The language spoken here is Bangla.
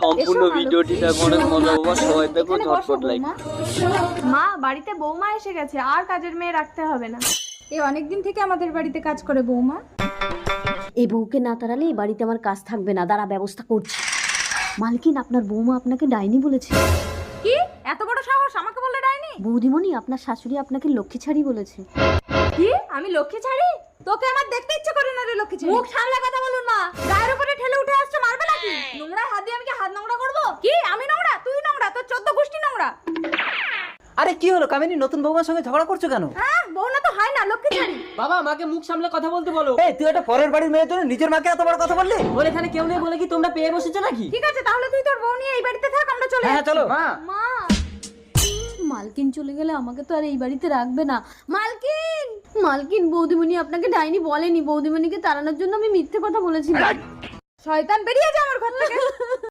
সম্পূর্ণ ভিডিওটি দেখো, অনেক মজা পাবা। সবাই দেখো, ঝটপট লাইক। মা, বাড়িতে বৌমা এসে গেছে, আর কাজের মেয়ে রাখতে হবে না। এই অনেকদিন থেকে আমাদের বাড়িতে কাজ করে বৌমা। এই বউকে না তাড়ালে এই বাড়িতে আমার কাজ থাকবে না, দাঁড়া ব্যবস্থা করছি। মালকিন, আপনার বৌমা আপনাকে ডাইনি বলেছে। কি এত বড় সাহস আমাকে বলে ডাইনি? বৌদিমণি, আপনার শাশুড়ি আপনাকে লক্ষ্মী ছাড়ি বলেছে। কি আমি লক্ষ্মী ছাড়ি? তোকে আমার দেখতে ইচ্ছে করে না রে লক্ষ্মী ছাড়ি। মুখ সামলে কথা বলুন মা। গায়ের উপরে ঠেলে উঠে আসছে, মারবে নাকি? নোংরা হাত দিয়ে আমি কি হাত নোংরা করব? কি আমি নোংরা? তুই নোংরা, তোর 14 গোষ্ঠী নোংরা। আরে কি হলো কামিনী, নতুন বৌমার সঙ্গে ঝগড়া করছো কেন? হ্যাঁ, বউ না তো হয় না, লক্ষ্মী ছাড়ি। বাবা, মাকে মুখ সামলে কথা বলতে বলো। এই তুই একটা পরের বাড়ির মেয়ের জন্য নিজের মাকে এত বড় কথা বললি? বলে এখানে কেউ নেই বলে কি তোমরা পেয়ে বসেছো নাকি? ঠিক আছে, তাহলে তুই তোর বউ নিয়ে এই বাড়িতে থাক, আমরা চলে হ্যাঁ চলো। মা, মা। মালকিন চলে গেলে আমাকে তো আর এই বাড়িতে রাখবে না। মালকিন, মালকিন, বৌদিমণি আপনাকে ডাইনি বলেনি। বৌদিমণিকে তাড়ানোর জন্য আমি মিথ্যে কথা বলেছিলাম। শয়তান বেরিয়ে যা আমার ঘর থেকে।